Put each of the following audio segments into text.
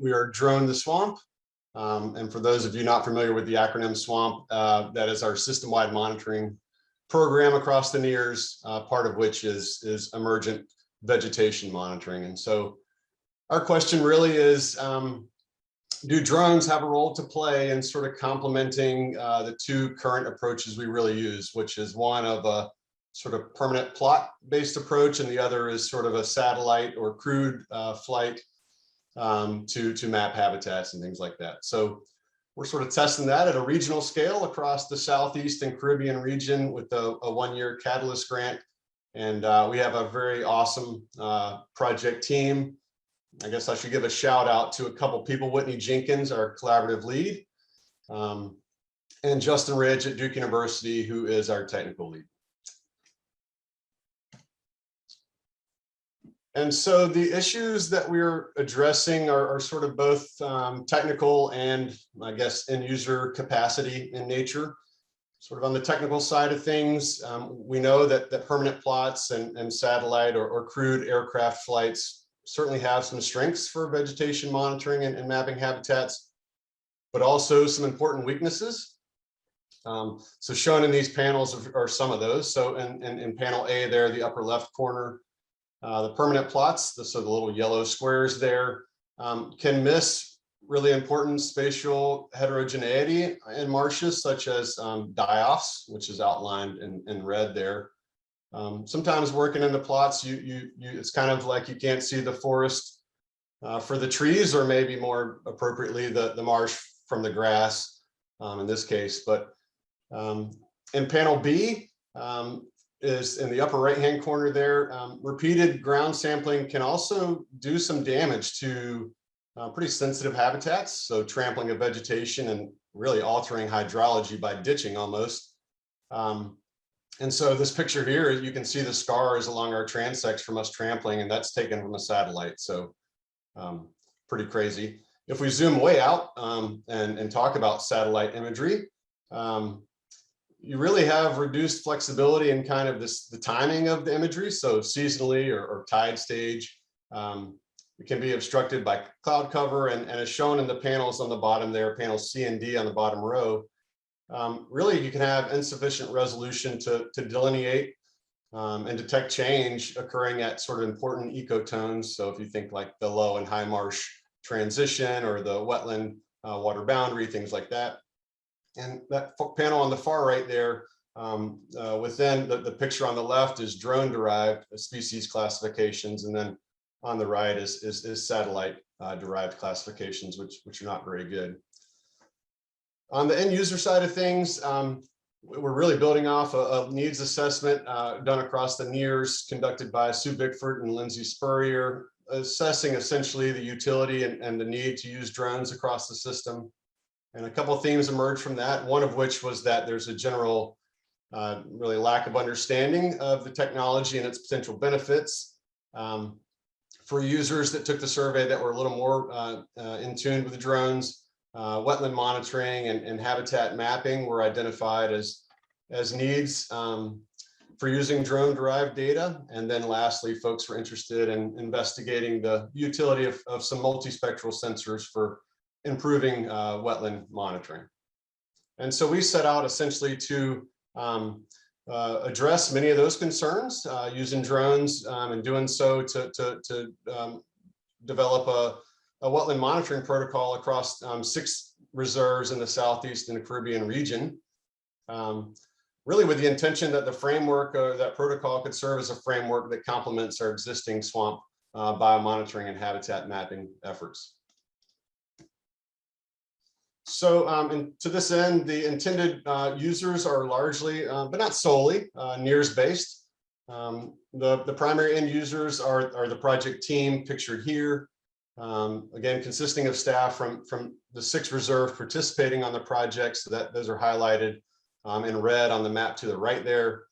we are Drone the Swamp. And for those of you not familiar with the acronym SWMP, that is our system-wide monitoring program across the NERRS, part of which is emergent vegetation monitoring. And so our question really is, do drones have a role to play in sort of complementing the two current approaches we really use, which is one of a sort of permanent plot-based approach, and the other is sort of a satellite or crewed flight to map habitats and things like that. So we're sort of testing that at a regional scale across the Southeast and Caribbean region with a one-year Catalyst grant. And we have a very awesome project team. I guess I should give a shout out to a couple people, Whitney Jenkins, our collaborative lead, and Justin Ridge at Duke University, who is our technical lead. And so the issues that we're addressing are sort of both technical and, I guess, end user capacity in nature. Sort of on the technical side of things, we know that permanent plots and satellite or crewed aircraft flights certainly have some strengths for vegetation monitoring and mapping habitats, but also some important weaknesses. So shown in these panels are some of those. So in panel A there, the upper left corner, the permanent plots, so the little yellow squares there, can miss really important spatial heterogeneity in marshes, such as die-offs, which is outlined in red there. Sometimes working in the plots, it's kind of like you can't see the forest for the trees, or maybe more appropriately, the marsh from the grass in this case. But in panel B, is in the upper right-hand corner there, repeated ground sampling can also do some damage to pretty sensitive habitats. So trampling of vegetation and really altering hydrology by ditching almost. And so this picture here, you can see the scars along our transects from us trampling, and that's taken from a satellite. So pretty crazy. If we zoom way out and talk about satellite imagery, you really have reduced flexibility in kind of the timing of the imagery. So seasonally or tide stage, it can be obstructed by cloud cover, and as shown in the panels on the bottom there, panels C and D on the bottom row, really you can have insufficient resolution to delineate and detect change occurring at sort of important ecotones. So if you think like the low and high marsh transition or the wetland water boundary, things like that. And that panel on the far right there, within the picture on the left is drone derived species classifications, and then on the right is satellite derived classifications, which are not very good. On the end user side of things, we're really building off a needs assessment done across the NERRS, conducted by Sue Bickford and Lindsay Spurrier, assessing essentially the utility and the need to use drones across the system. And a couple of themes emerged from that, one of which was that there's a general really lack of understanding of the technology and its potential benefits. For users that took the survey that were a little more in tune with the drones, wetland monitoring and habitat mapping were identified as needs for using drone-derived data. And then lastly, folks were interested in investigating the utility of some multispectral sensors for improving wetland monitoring. And so we set out essentially to address many of those concerns using drones, and doing so to develop a wetland monitoring protocol across 6 reserves in the Southeast and the Caribbean region, really with the intention that the framework or that protocol could serve as a framework that complements our existing swamp biomonitoring and habitat mapping efforts. So and to this end, the intended users are largely, but not solely, NERRS based. The primary end users are the project team pictured here. Again, consisting of staff from the 6 reserves participating on the project, so that those are highlighted in red on the map to the right there.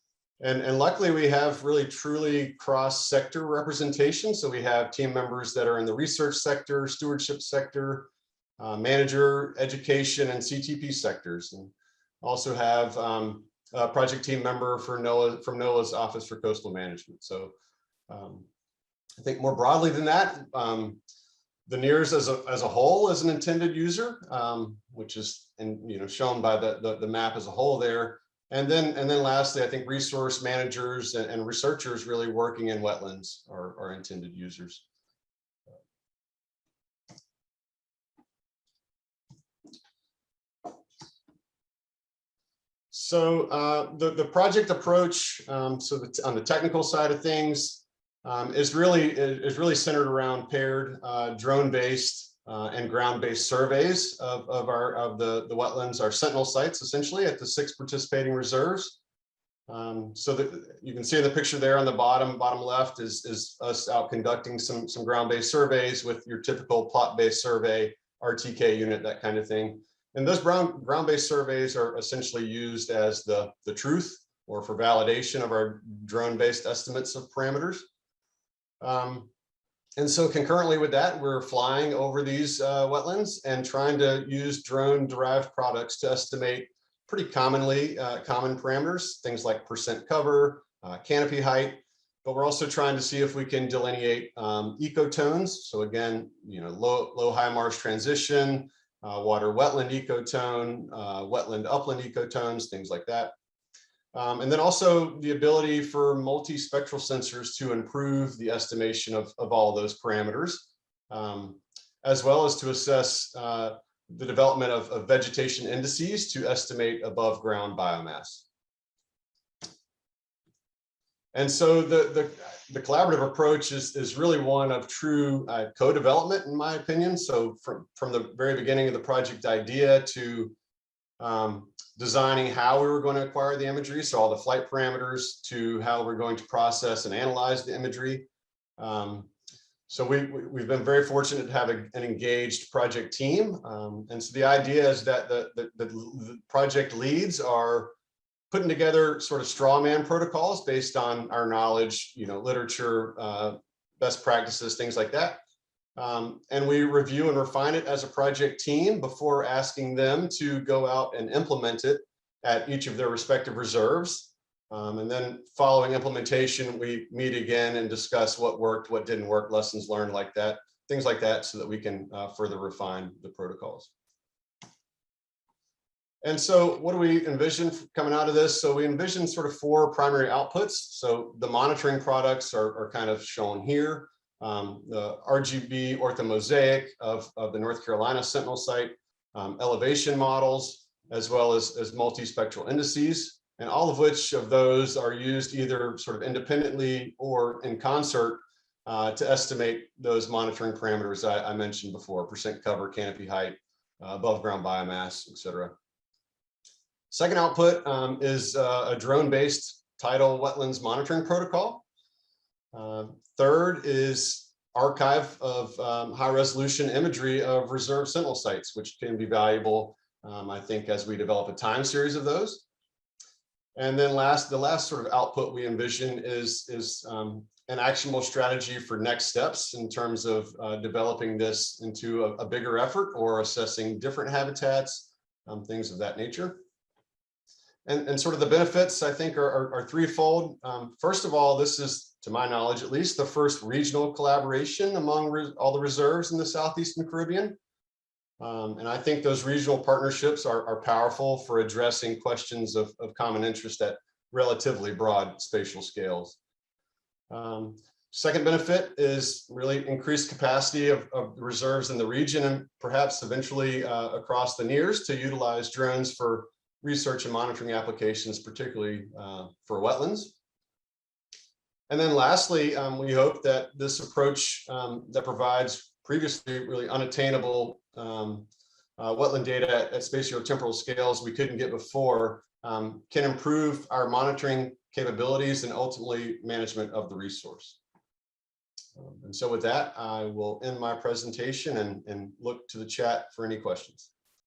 And luckily we have really truly cross-sector representation. So we have team members that are in the research sector, stewardship sector, manager, education, and CTP sectors, and also have a project team member for NOAA, from NOAA's Office for Coastal Management. So I think more broadly than that, The NERRS as a whole is an intended user, which is shown by the map as a whole there. And then lastly, I think resource managers and researchers really working in wetlands are intended users. So the project approach, on the technical side of things, is really centered around paired drone-based and ground-based surveys of the wetlands, our sentinel sites, essentially at the 6 participating reserves. So that you can see in the picture there on the bottom left is us out conducting some ground-based surveys with your typical plot-based survey, RTK unit, that kind of thing. And those ground-based surveys are essentially used as the truth or for validation of our drone-based estimates of parameters. And so concurrently with that, we're flying over these wetlands and trying to use drone-derived products to estimate pretty common parameters, things like percent cover, canopy height, but we're also trying to see if we can delineate ecotones. So again, low-high marsh transition, water-wetland ecotone, wetland-upland ecotones, things like that. And then also the ability for multispectral sensors to improve the estimation of all those parameters, as well as to assess the development of vegetation indices to estimate above ground biomass. And so the collaborative approach is really one of true co-development, in my opinion. So from the very beginning of the project idea to designing how we were going to acquire the imagery, so all the flight parameters, to how we're going to process and analyze the imagery. So we've been very fortunate to have an engaged project team. And so the idea is that the project leads are putting together sort of straw man protocols based on our knowledge, literature, best practices, things like that. And we review and refine it as a project team before asking them to go out and implement it at each of their respective reserves. And then following implementation, we meet again and discuss what worked, what didn't work, lessons learned like that, things like that, so that we can further refine the protocols. And so what do we envision coming out of this? So we envision sort of 4 primary outputs. So the monitoring products are kind of shown here. The RGB orthomosaic of the North Carolina Sentinel site, elevation models, as well as multispectral indices, and all of which of those are used either sort of independently or in concert to estimate those monitoring parameters I mentioned before: percent cover, canopy height, above ground biomass, etc. Second output is a drone-based tidal wetlands monitoring protocol. Third is archive of high-resolution imagery of reserve sentinel sites, which can be valuable, I think, as we develop a time series of those. And then the last sort of output we envision is an actionable strategy for next steps in terms of developing this into a bigger effort or assessing different habitats, things of that nature. And sort of the benefits, I think, are threefold. First of all, this is, to my knowledge at least, the first regional collaboration among all the reserves in the Southeastern Caribbean. And I think those regional partnerships are powerful for addressing questions of common interest at relatively broad spatial scales. Second benefit is really increased capacity of reserves in the region and perhaps eventually across the NERRS to utilize drones for research and monitoring applications, particularly for wetlands. And then lastly, we hope that this approach that provides previously really unattainable wetland data at spatiotemporal scales we couldn't get before can improve our monitoring capabilities and ultimately management of the resource. And so with that, I will end my presentation and look to the chat for any questions.